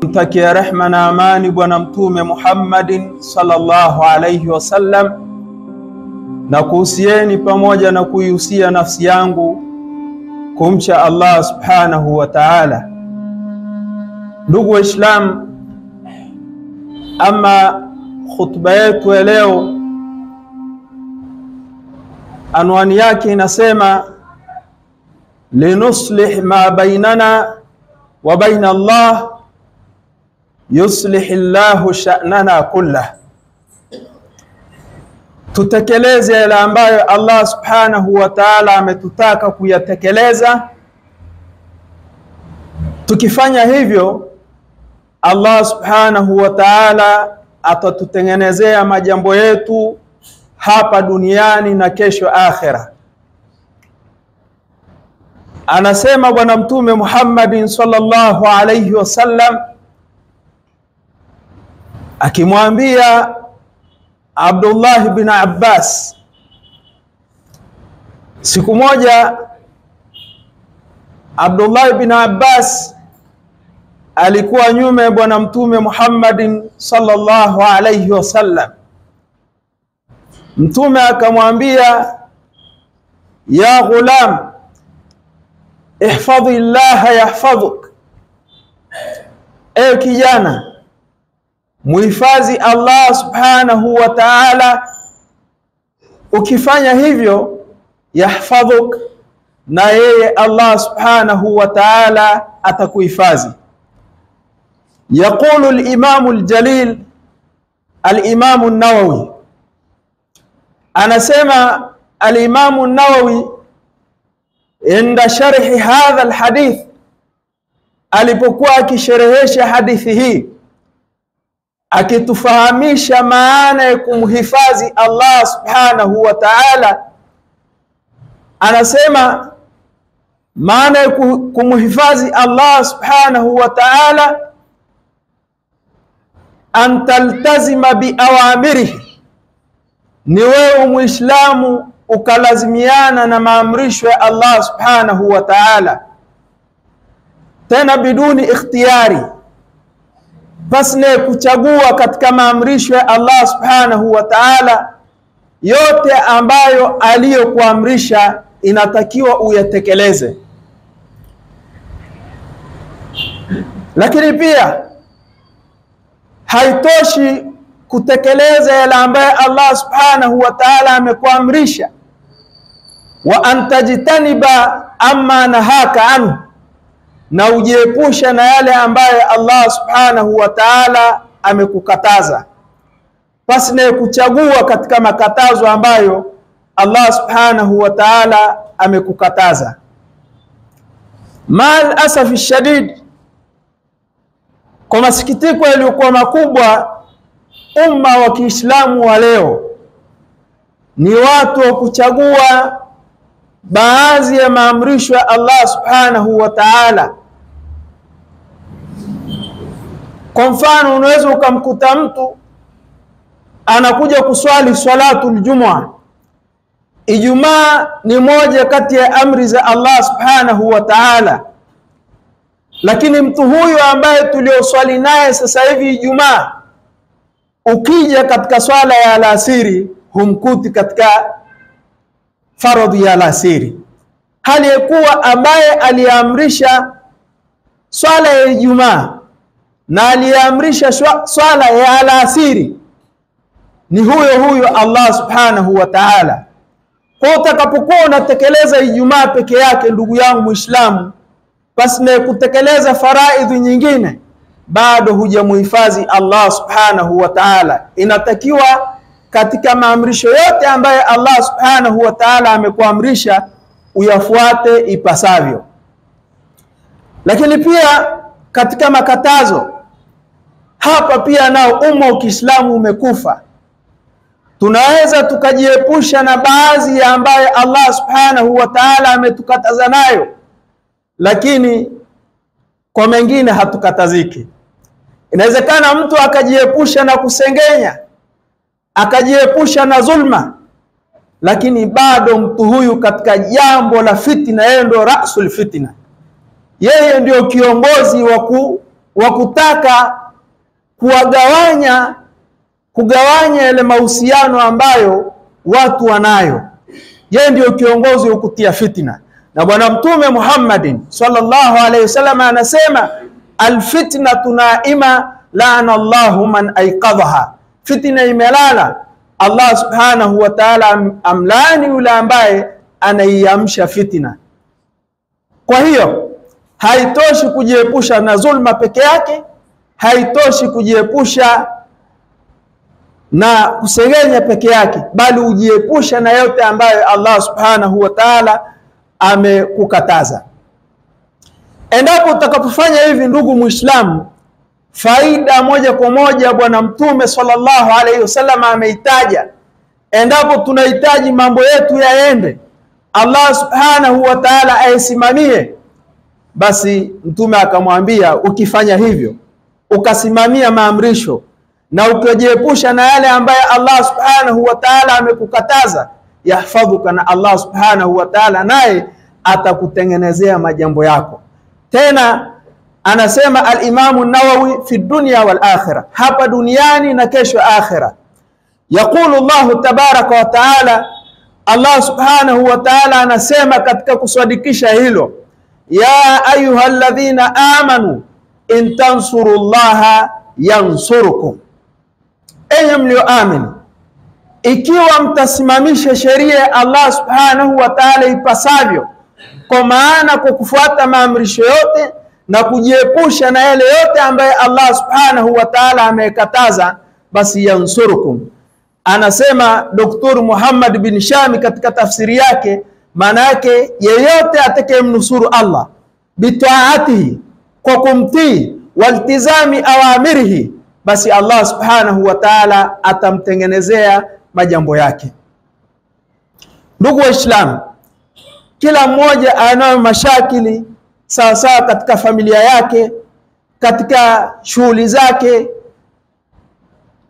Mtakia rehma na amani Bwana Mtume Muhammadin sallallahu alayhi wasallam, na kuhusieni pamoja na kuihusia nafsi yangu kumcha Allah subhanahu wa ta'ala. Ndugu Waislamu, ama khutba yetu ya leo anwani yake inasema linuslih ma bainana wa baina Allah yuslih Allahu sha'nana kullah. Tutekeleze yale ambayo Allah subhanahu wa ta'ala ametutaka kuyatekeleza. Tukifanya hivyo, Allah subhanahu wa ta'ala atatutengenezea majambo yetu hapa duniani na kesho akhera. Anasema Bwana Mtume Muhammadin sallallahu alayhi wasallam akimwambia Abdullah bin Abbas, siku moja Abdullah bin Abbas alikuwa nyuma ya Bwana Mtume Muhammadin sallallahu alayhi wasallam. Mtume akamwambia, ya ghulam ihfadhi Allah yahfadhuk, ewe kijana muhifadhi Allah subhanahu wa ta'ala. Ukifanya hivyo, yahfadhuk, na yeye Allah subhanahu wa ta'ala atakuhifadhi. Yaqulu al-Imam al-Jalil al-Imam an-Nawawi, anasema al-Imam an-Nawawi inda sharhi hadha al-hadith, alipokuwa akisherehesha hadithi hii akitufahamisha maana ya kumhifadhi Allah subhanahu wa ta'ala, anasema maana ya kumhifadhi Allah subhanahu wa ta'ala an taltazima bi awamirihi, ni wewe muislamu ukalazimiana na maamrisho ya Allah subhanahu wa ta'ala, tena biduni ikhtiyari, pasne kuchagua katika maamrisho ya Allah subhanahu wa ta'ala. Yote ambayo aliyokuamrisha inatakiwa uyatekeleze. Lakini pia haitoshi kutekeleza yale ambayo Allah subhanahu wa ta'ala amekuamrisha, wa antajitaniba amma nahaka anhu, na ujiepusha na yale ambayo Allah subhanahu wa ta'ala amekukataza, pasne kuchagua katika makatazo ambayo Allah subhanahu wa ta'ala amekukataza. Mal asafi shadid, kwa masikitiko yaliyokuwa makubwa, umma wa Kiislamu wa leo ni watu wa kuchagua baadhi ya maamrisho ya Allah subhanahu wa ta'ala. Kwa mfano, unaweza ukamkuta mtu anakuja kuswali salatul Jumu'ah. Ijumaa ni moja kati ya amri za Allah subhanahu wa ta'ala, lakini mtu huyu ambaye tulioswali naye sasa hivi Ijumaa, ukija katika swala ya alasiri humkuti katika faradhi ya alasiri, hali ya kuwa ambaye aliamrisha swala ya Ijumaa na aliamrisha swala ya alasiri ni huyo Allah subhanahu wa ta'ala. Kwa utakapokuwa unatekeleza Ijumaa peke yake, ndugu yangu Muislamu, basi na kutekeleza faraidhi nyingine, bado hujamuhifadhi Allah subhanahu wa ta'ala. Inatakiwa katika maamrisho yote ambayo Allah subhanahu wa ta'ala amekuamrisha uyafuate ipasavyo. Lakini pia katika makatazo, hapa pia nao umma wa Kiislamu umekufa. Tunaweza tukajiepusha na baadhi ya ambaye Allah subhanahu wa ta'ala ametukataza nayo, lakini kwa mengine hatukataziki. Inawezekana mtu akajiepusha na kusengenya, akajiepusha na zulma, lakini bado mtu huyu katika jambo la fitna, yeye ndio rasul fitna, yeye ndio kiongozi wa kutaka kugawanya yale mahusiano ambayo watu wanayo. Yeye ndio kiongozi wa kutia fitna. Na bwana Mtume Muhammadin sallallahu alayhi wasallam anasema alfitnatu naima la'ana Allahu man ayqadhaha, fitna imelala, Allah subhanahu wa ta'ala amlani yule ambaye anaiamsha fitna. Kwa hiyo haitoshi kujiepusha na zulma peke yake, haitoshi kujiepusha na kusengenya peke yake, bali ujiepusha na yote ambayo Allah subhanahu wa ta'ala amekukataza. Endapo utakapofanya hivi, ndugu Muislamu, faida moja kwa moja bwana Mtume sallallahu alayhi wasallam ameitaja. Endapo tunahitaji mambo yetu yaende, Allah subhanahu wa ta'ala aisimamie, basi Mtume akamwambia ukifanya hivyo, ukasimamia maamrisho na ukijiepusha na yale ambaye Allah subhanahu wa ta'ala amekukataza, yahfadhuka, na Allah subhanahu wa ta'ala naye atakutengenezea majambo yako. Tena anasema al-Imam an-Nawawi fi dunya wal akhirah, hapa duniani na kesho akhirah. Yaqulu Allah tabaraka wa ta'ala, Allah subhanahu wa ta'ala anasema katika kusadikisha hilo, ya ayyuhalladhina amanu in tansurullaha yansurukum, enyi mlioamini, ikiwa mtasimamisha sheria ya Allah subhanahu wa ta'ala ipasavyo, kwa maana kwa kufuata maamrisho yote na kujiepusha na yale yote ambaye Allah subhanahu wa ta'ala amekataza, basi yansurukum. Anasema Dr. Muhammad bin Shami katika tafsiri yake, maana yake yeyote atakayemnusuru Allah bitaatihi, kwa kumtii, waltizami awamirihi, basi Allah subhanahu wa ta'ala atamtengenezea majambo yake. Ndugu Waislamu, kila mmoja anayo mashakili sawa sawa katika familia yake, katika shughuli zake,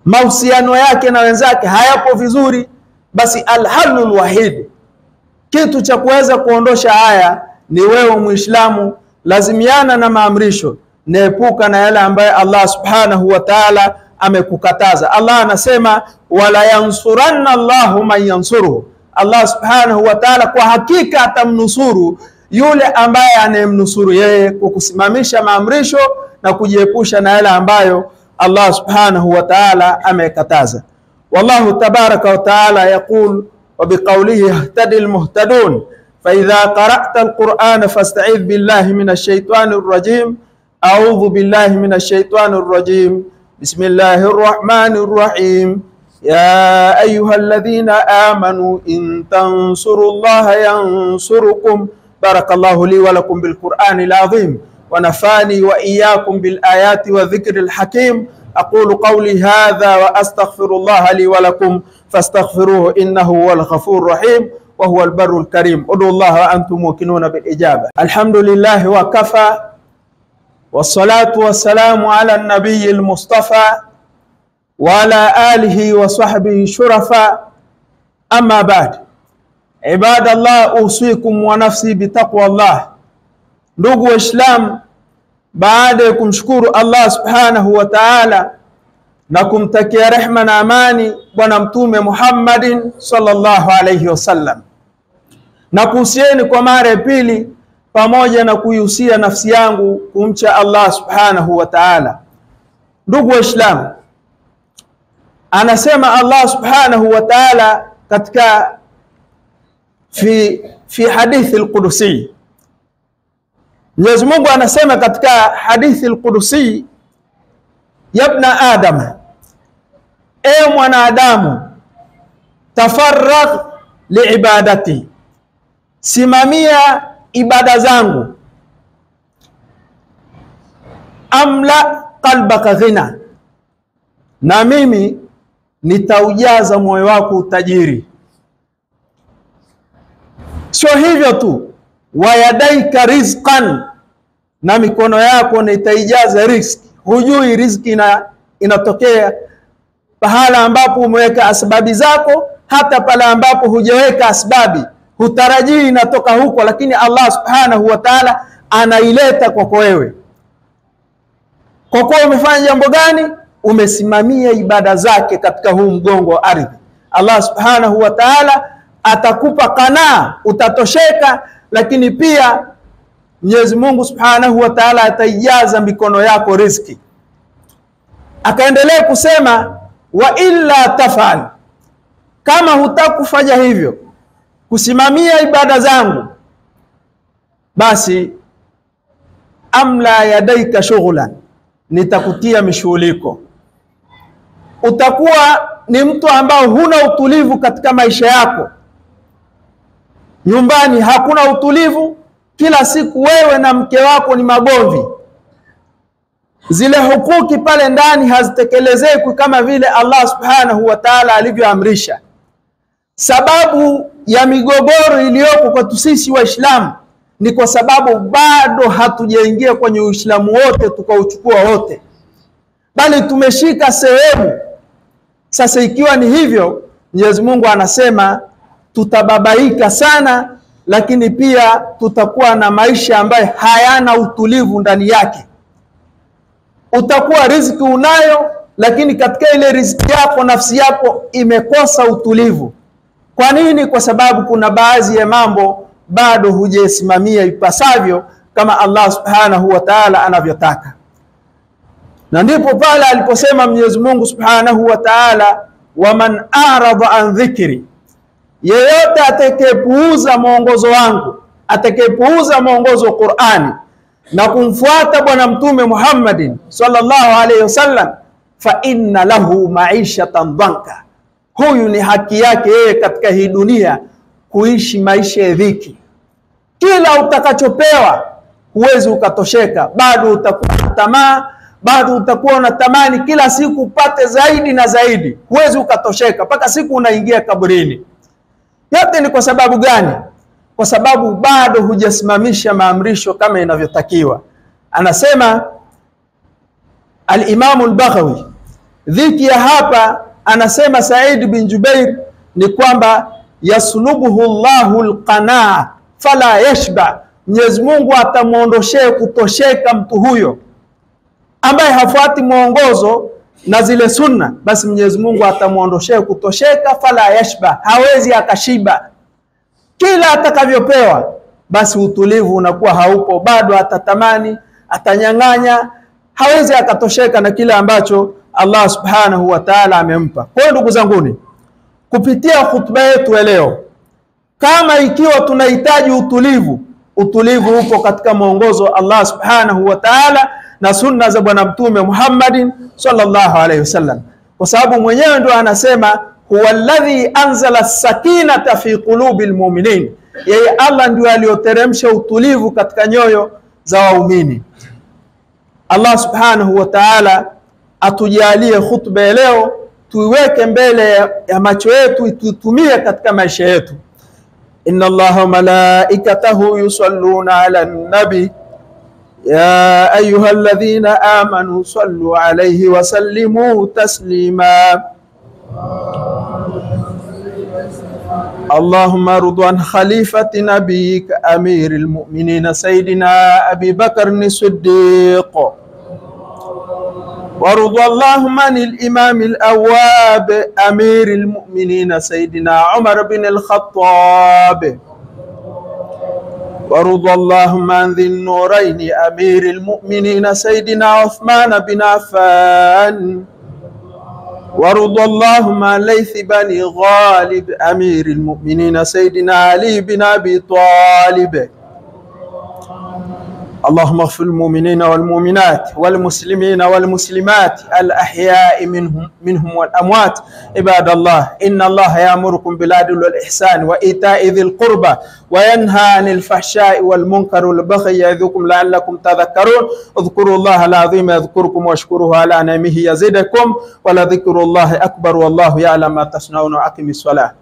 mahusiano yake na wenzake hayapo vizuri. Basi alhalul wahid, kitu cha kuweza kuondosha haya ni wewe Muislamu lazimiana na maamrisho, neepuka na yale ambaye Allah subhanahu wa ta'ala amekukataza. Allah anasema wala yansuranna Allahu man yansuruhu, Allah subhanahu wa ta'ala kwa hakika atamnusuru yule ambaye anemnusuru yeye kwa kusimamisha maamrisho na kujiepusha na yale ambayo Allah subhanahu wa ta'ala amekataza. Wallahu tabaraka wa ta'ala yaqul wa biqawlihi ihtadi almuhtadun fa idha qara'ta alqur'ana fasta'idh billahi minash shaitanir rajim. A'udhu billahi minash shaitanir rajim. Bismillahir rahmanir rahim. Ya ayyuhalladhina amanu in tansurullaha yansurukum. Barakallahu li wa lakum bil Qur'anil azim wa nafani wa iyyakum bil ayati wa dhikril hakim. أقول قولي هذا وأستغفر الله لي ولكم فاستغفروه إنه هو الغفور الرحيم وهو البر الكريم. ادعوا الله وأنتم موقنون بالإجابة. الحمد لله وكفى، والصلاة والسلام على النبي المصطفى وعلى آله وصحبه شرفاء. أما بعد، عباد الله، أوصيكم ونفسي بتقوى الله. ndugu Waislamu, baada ya kumshukuru Allah subhanahu wa ta'ala na kumtakia rehma na amani bwana Mtume Muhammadin sallallahu alayhi wasallam, na kuhusieni kwa mara ya pili pamoja na kuihusia nafsi yangu kumcha Allah subhanahu wa ta'ala. Ndugu Waislamu, anasema Allah subhanahu wa ta'ala katika fi hadithi al-Qudusi, Mwenyezi Mungu anasema katika hadithi al-Qudusi, yabna Adam, ewe mwanadamu, tafarragh liibadati, simamia ibada zangu, amla qalbaka ghina, na mimi nitaujaza moyo wako utajiri. Sio hivyo tu, wayadaika rizqan, na mikono yako nitaijaza riziki. Hujui riziki inatokea pahala ambapo umeweka asbabi zako, hata pale ambapo hujaweka asbabi hutarajii inatoka huko, lakini Allah subhanahu wa ta'ala anaileta kwako wewe. Kwa kuwa umefanya jambo gani? Umesimamia ibada zake katika huu mgongo wa ardhi. Allah subhanahu wa ta'ala atakupa qanaa, utatosheka, lakini pia Mwenyezi Mungu subhanahu wa ta'ala ataijaza mikono yako riziki. Akaendelea kusema wa illa tafal, kama hutakufanya hivyo, kusimamia ibada zangu, basi amla yadaika shughlan, nitakutia mishughuliko. Utakuwa ni mtu ambao huna utulivu katika maisha yako. Nyumbani hakuna utulivu, kila siku wewe na mke wako ni magomvi. Zile hukuki pale ndani hazitekelezeki kama vile Allah subhanahu wa ta'ala alivyoamrisha. Sababu ya migogoro iliyoko kwa sisi Waislamu ni kwa sababu bado hatujaingia kwenye Uislamu wote tukauchukua wote, bali tumeshika sehemu. Sasa ikiwa ni hivyo, Mwenyezi Mungu anasema tutababaika sana, lakini pia tutakuwa na maisha ambayo hayana utulivu ndani yake. Utakuwa riziki unayo, lakini katika ile riziki yako nafsi yako imekosa utulivu. Kwa nini? Kwa sababu kuna baadhi ya mambo bado hujasimamia ipasavyo kama Allah subhanahu wa ta'ala anavyotaka. Na ndipo pale aliposema Mwenyezi Mungu subhanahu wa ta'ala, waman a'rada an dhikri, yeyote atakayepuuza mwongozo wangu, atakayepuuza mwongozo wa Qur'ani na kumfuata bwana mtume Muhammadin sallallahu alayhi wasallam, fa inna lahu ma'ishatan dhanka, huyu ni haki yake yeye katika hii dunia kuishi maisha ya dhiki. Kila utakachopewa huwezi ukatosheka, bado utakuwa na tamaa, bado utakuwa unatamani kila siku upate zaidi na zaidi, huwezi ukatosheka mpaka siku unaingia kaburini. Yote ni kwa sababu gani? Kwa sababu bado hujasimamisha maamrisho kama inavyotakiwa. Anasema al-Imam al-Baghawi, dhiki ya hapa, anasema Said bin Jubair, ni kwamba yaslubuhu Allahu al-qanaa fala yashba, Mwenyezi Mungu atamuondoshea kutosheka mtu huyo ambaye hafuati mwongozo na zile sunna, basi Mwenyezi Mungu atamuondoshea kutosheka, fala yashba, hawezi akashiba. Kila atakavyopewa basi utulivu unakuwa haupo, bado atatamani, atanyang'anya, hawezi akatosheka na kile ambacho Allah subhanahu wa ta'ala amempa. Kwa hiyo ndugu zanguni, kupitia khutba yetu leo, kama ikiwa tunahitaji utulivu, utulivu upo katika mwongozo Allah subhanahu wa ta'ala na sunna za bwana mtume Muhammadin sallallahu alayhi wasallam, kwa sababu mwenyewe ndo anasema huwa alladhi anzala sakinata fi qulubil mu'minin, yeye Allah ndio aliyoteremsha utulivu katika nyoyo za waumini. Allah subhanahu wa ta'ala atujalie khutba leo tuiweke mbele ya macho yetu, tuitumie katika maisha yetu. Inna Allaha wa malaikatahu yusalluna ala nabi ya ayyuhalladhina amanu sallu alayhi wa sallimu taslima. Allahumma ardu an khalifati nabiyika amiril mu'minin sayyidina Abi Bakr as-Siddiq, وارض اللهم عن الإمام الأواب أمير المؤمنين سيدنا عمر بن الخطاب، وارض اللهم عن ذي النورين أمير المؤمنين سيدنا عثمان بن عفان، وارض اللهم عن ليث بن غالب أمير المؤمنين سيدنا علي بن أبي طالب. اللهم اغفر المؤمنين والمؤمنات والمسلمين والمسلمات الأحياء منهم والأموات. عباد الله، إن الله يأمركم بالعدل والإحسان وإيتاء ذي القربى وينهى عن الفحشاء والمنكر والبغي يعظكم لعلكم تذكرون. اذكروا الله العظيم يذكركم واشكروه على نعمه يزدكم ولذكر الله أكبر والله يعلم ما تصنعون. وأقم الصلاة.